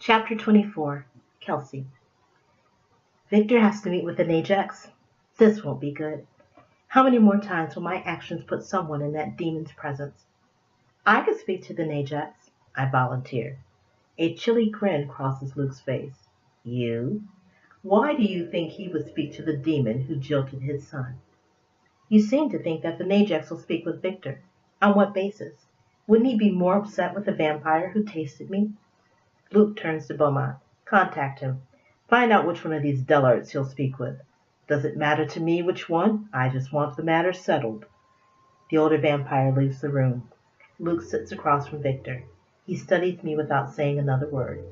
Chapter 24. Kelsey. Victor has to meet with an Ajax. This won't be good. How many more times will my actions put someone in that demon's presence? I could speak to the Ajax, I volunteer. A chilly grin crosses Luke's face. You? Why do you think he would speak to the demon who jilted his son? You seem to think that the Ajax will speak with Victor. On what basis? Wouldn't he be more upset with the vampire who tasted me? Luke turns to Beaumont. Contact him. Find out which one of these dullards he'll speak with. Does it matter to me which one? I just want the matter settled. The older vampire leaves the room. Luke sits across from Victor. He studies me without saying another word.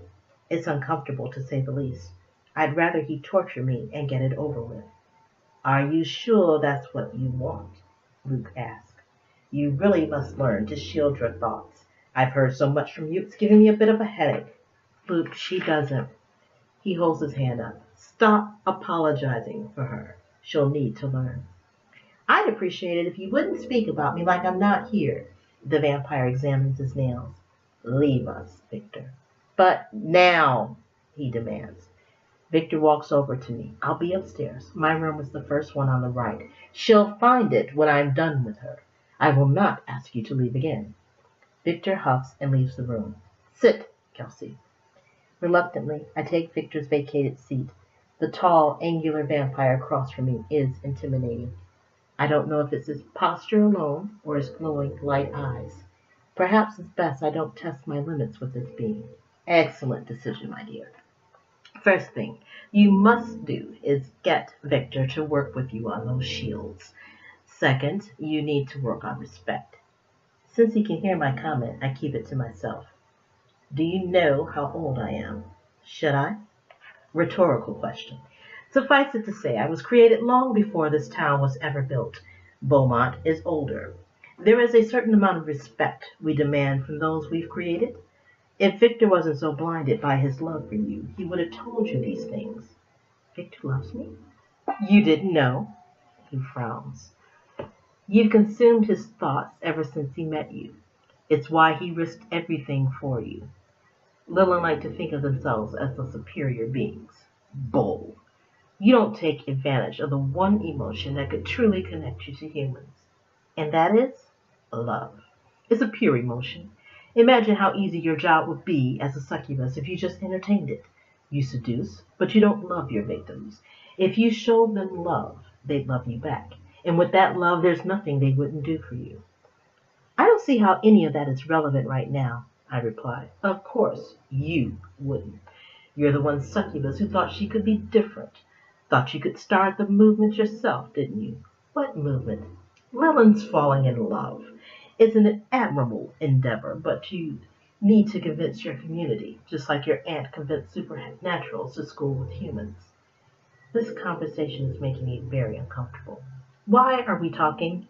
It's uncomfortable, to say the least. I'd rather he torture me and get it over with. Are you sure that's what you want? Luke asks. You really must learn to shield your thoughts. I've heard so much from you, it's giving me a bit of a headache. Luke, she doesn't. He holds his hand up. Stop apologizing for her. She'll need to learn. I'd appreciate it if you wouldn't speak about me like I'm not here. The vampire examines his nails. Leave us, Victor. But now, he demands. Victor walks over to me. I'll be upstairs. My room is the first one on the right. She'll find it when I'm done with her. I will not ask you to leave again. Victor huffs and leaves the room. Sit, Kelsey. Reluctantly, I take Victor's vacated seat. The tall, angular vampire across from me is intimidating. I don't know if it's his posture alone or his glowing light eyes. Perhaps it's best I don't test my limits with this being. Excellent decision, my dear. First thing you must do is get Victor to work with you on those shields. Second, you need to work on respect. Since he can hear my comment, I keep it to myself. Do you know how old I am? Should I? Rhetorical question. Suffice it to say, I was created long before this town was ever built. Beaumont is older. There is a certain amount of respect we demand from those we've created. If Victor wasn't so blinded by his love for you, he would have told you these things. Victor loves me? You didn't know? He frowns. You've consumed his thoughts ever since he met you. It's why he risked everything for you. Lilin like to think of themselves as the superior beings. Bull. You don't take advantage of the one emotion that could truly connect you to humans. And that is love. It's a pure emotion. Imagine how easy your job would be as a succubus if you just entertained it. You seduce, but you don't love your victims. If you showed them love, they'd love you back. And with that love, there's nothing they wouldn't do for you. I don't see how any of that is relevant right now, I replied. Of course, you wouldn't. You're the one succubus who thought she could be different. Thought you could start the movement yourself, didn't you? What movement? Lilin's falling in love. It's an admirable endeavor, but you need to convince your community, just like your aunt convinced supernaturals to school with humans. This conversation is making me very uncomfortable. Why are we talking?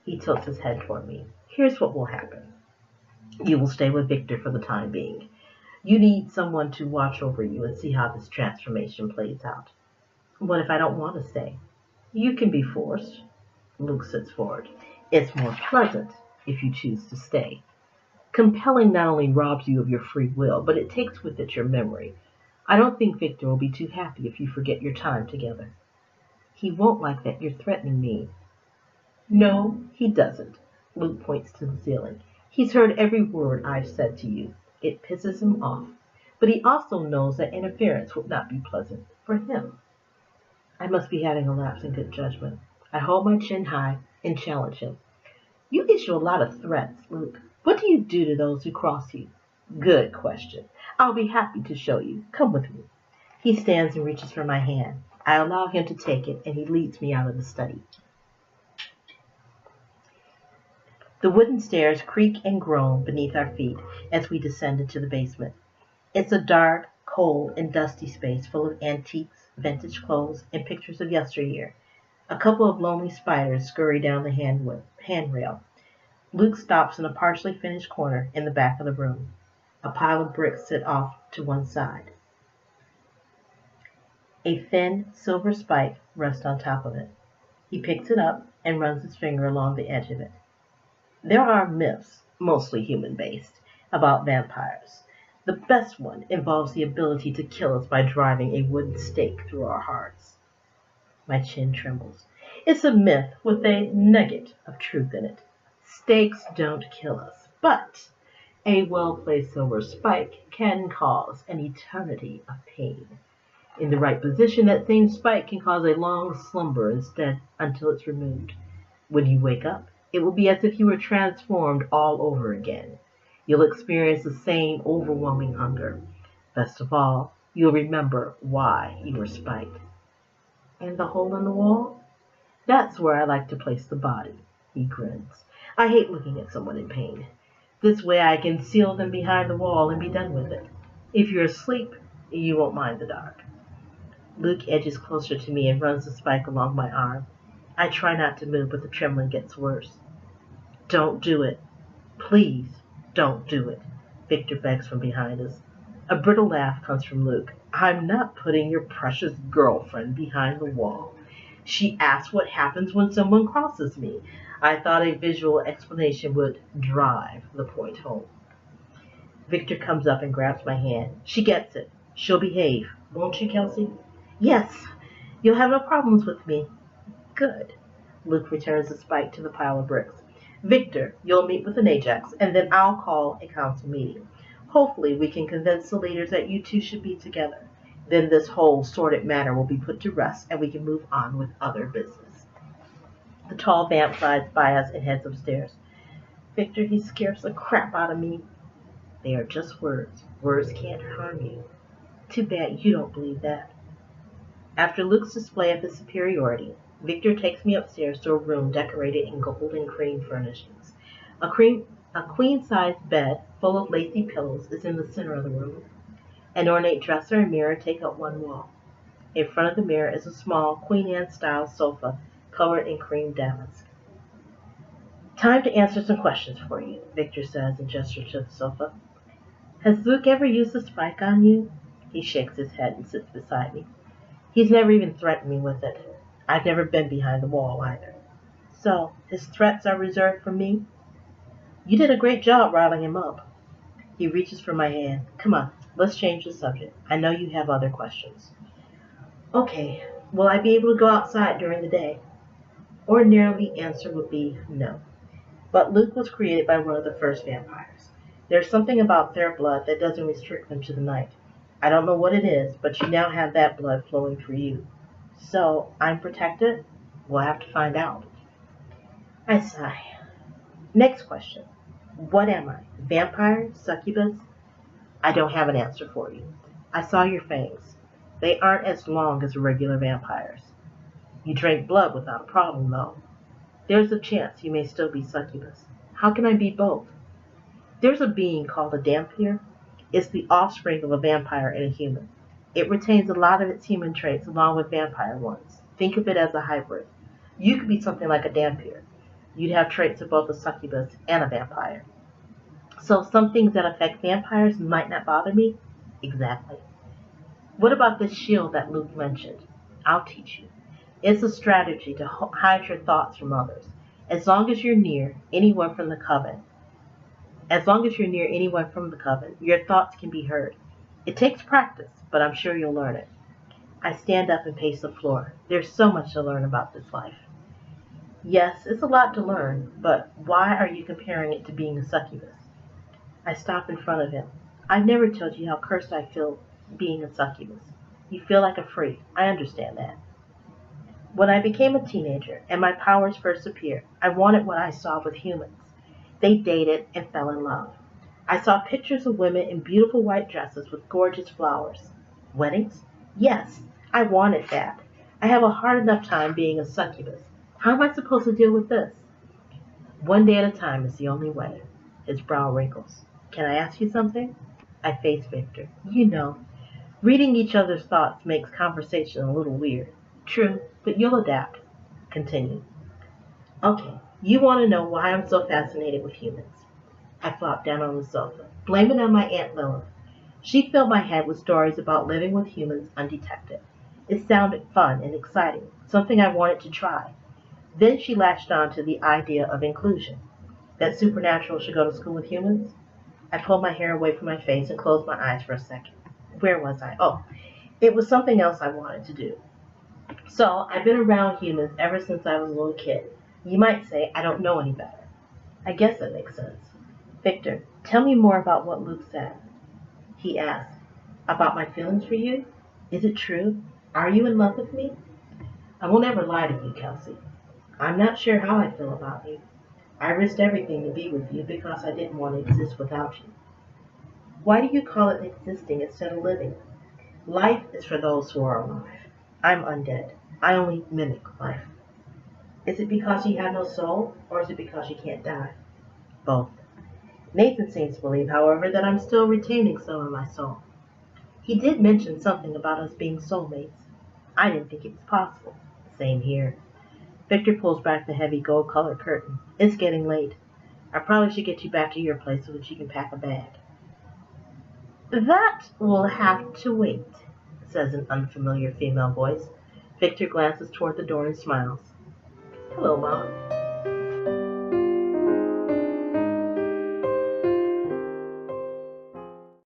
He tilts his head toward me. Here's what will happen. You will stay with Victor for the time being. You need someone to watch over you and see how this transformation plays out. What if I don't want to stay? You can be forced. Luke sits forward. It's more pleasant if you choose to stay. Compelling not only robs you of your free will, but it takes with it your memory. I don't think Victor will be too happy if you forget your time together. He won't like that you're threatening me. No, he doesn't. Luke points to the ceiling. He's heard every word I've said to you. It pisses him off. But he also knows that interference would not be pleasant for him. I must be having a lapse in good judgment. I hold my chin high and challenge him. You issue a lot of threats, Luke. What do you do to those who cross you? Good question. I'll be happy to show you. Come with me. He stands and reaches for my hand. I allow him to take it, and he leads me out of the study. The wooden stairs creak and groan beneath our feet as we descend into the basement. It's a dark, cold, and dusty space full of antiques, vintage clothes, and pictures of yesteryear. A couple of lonely spiders scurry down the handrail. Luke stops in a partially finished corner in the back of the room. A pile of bricks sit off to one side. A thin silver spike rests on top of it. He picks it up and runs his finger along the edge of it. There are myths, mostly human-based, about vampires. The best one involves the ability to kill us by driving a wooden stake through our hearts. My chin trembles. It's a myth with a nugget of truth in it. Stakes don't kill us, but a well-placed silver spike can cause an eternity of pain. In the right position, that same spike can cause a long slumber instead until it's removed. When you wake up, it will be as if you were transformed all over again. You'll experience the same overwhelming hunger. Best of all, you'll remember why you were spiked. And the hole in the wall? That's where I like to place the body. He grins. I hate looking at someone in pain. This way I can seal them behind the wall and be done with it. If you're asleep, you won't mind the dark. Luke edges closer to me and runs the spike along my arm. I try not to move, but the trembling gets worse. Don't do it. Please, don't do it, Victor begs from behind us. A brittle laugh comes from Luke. I'm not putting your precious girlfriend behind the wall. She asked what happens when someone crosses me. I thought a visual explanation would drive the point home. Victor comes up and grabs my hand. She gets it. She'll behave. Won't you, Kelsey? Yes. You'll have no problems with me. Good. Luke returns the spike to the pile of bricks. Victor, you'll meet with an Ajax, and then I'll call a council meeting. Hopefully we can convince the leaders that you two should be together. Then this whole sordid matter will be put to rest, and we can move on with other business. The tall vamp glides by us and heads upstairs. Victor, he scares the crap out of me. They are just words. Words can't harm you. Too bad you don't believe that. After Luke's display of his superiority, Victor takes me upstairs to a room decorated in gold and cream furnishings. A queen-sized bed full of lacy pillows is in the center of the room. An ornate dresser and mirror take up one wall. In front of the mirror is a small Queen Anne-style sofa covered in cream damask. Time to answer some questions for you, Victor says and gestures to the sofa. Has Luke ever used a spike on you? He shakes his head and sits beside me. He's never even threatened me with it. I've never been behind the wall either. So, his threats are reserved for me? You did a great job riling him up. He reaches for my hand. Come on, let's change the subject. I know you have other questions. Okay, will I be able to go outside during the day? Ordinarily, the answer would be no. But Luke was created by one of the first vampires. There's something about their blood that doesn't restrict them to the night. I don't know what it is, but you now have that blood flowing through you. So, I'm protected? We'll have to find out. I sigh. Next question. What am I? Vampire? Succubus? I don't have an answer for you. I saw your fangs. They aren't as long as regular vampires. You drink blood without a problem, though. There's a chance you may still be succubus. How can I be both? There's a being called a dhampir. It's the offspring of a vampire and a human. It retains a lot of its human traits along with vampire ones. Think of it as a hybrid. You could be something like a dhampir. You'd have traits of both a succubus and a vampire. So some things that affect vampires might not bother me? Exactly. What about this shield that Luke mentioned? I'll teach you. It's a strategy to hide your thoughts from others. As long as you're near anyone from the coven, your thoughts can be heard. It takes practice, but I'm sure you'll learn it. I stand up and pace the floor. There's so much to learn about this life. Yes, it's a lot to learn, but why are you comparing it to being a succubus? I stop in front of him. I've never told you how cursed I feel being a succubus. You feel like a freak. I understand that. When I became a teenager and my powers first appeared, I wanted what I saw with humans. They dated and fell in love. I saw pictures of women in beautiful white dresses with gorgeous flowers. Weddings? Yes, I wanted that. I have a hard enough time being a succubus. How am I supposed to deal with this? One day at a time is the only way. His brow wrinkles. Can I ask you something? I face Victor. You know, reading each other's thoughts makes conversation a little weird. True, but you'll adapt. Continue. Okay, you want to know why I'm so fascinated with humans. I flopped down on the sofa. Blame it on my Aunt Lilith. She filled my head with stories about living with humans undetected. It sounded fun and exciting, something I wanted to try. Then she latched on to the idea of inclusion, that Supernatural should go to school with humans. I pulled my hair away from my face and closed my eyes for a second. Where was I? Oh, it was something else I wanted to do. So, I've been around humans ever since I was a little kid. You might say I don't know any better. I guess that makes sense. Victor, tell me more about what Luke said. He asked. About my feelings for you? Is it true? Are you in love with me? I will never lie to you, Kelsey. I'm not sure how I feel about you. I risked everything to be with you because I didn't want to exist without you. Why do you call it existing instead of living? Life is for those who are alive. I'm undead. I only mimic life. Is it because you have no soul, or is it because you can't die? Both. Nathan seems to believe, however, that I'm still retaining some of my soul. He did mention something about us being soulmates. I didn't think it was possible. Same here. Victor pulls back the heavy gold-colored curtain. It's getting late. I probably should get you back to your place so that you can pack a bag. That will have to wait, says an unfamiliar female voice. Victor glances toward the door and smiles. Hello, Mom.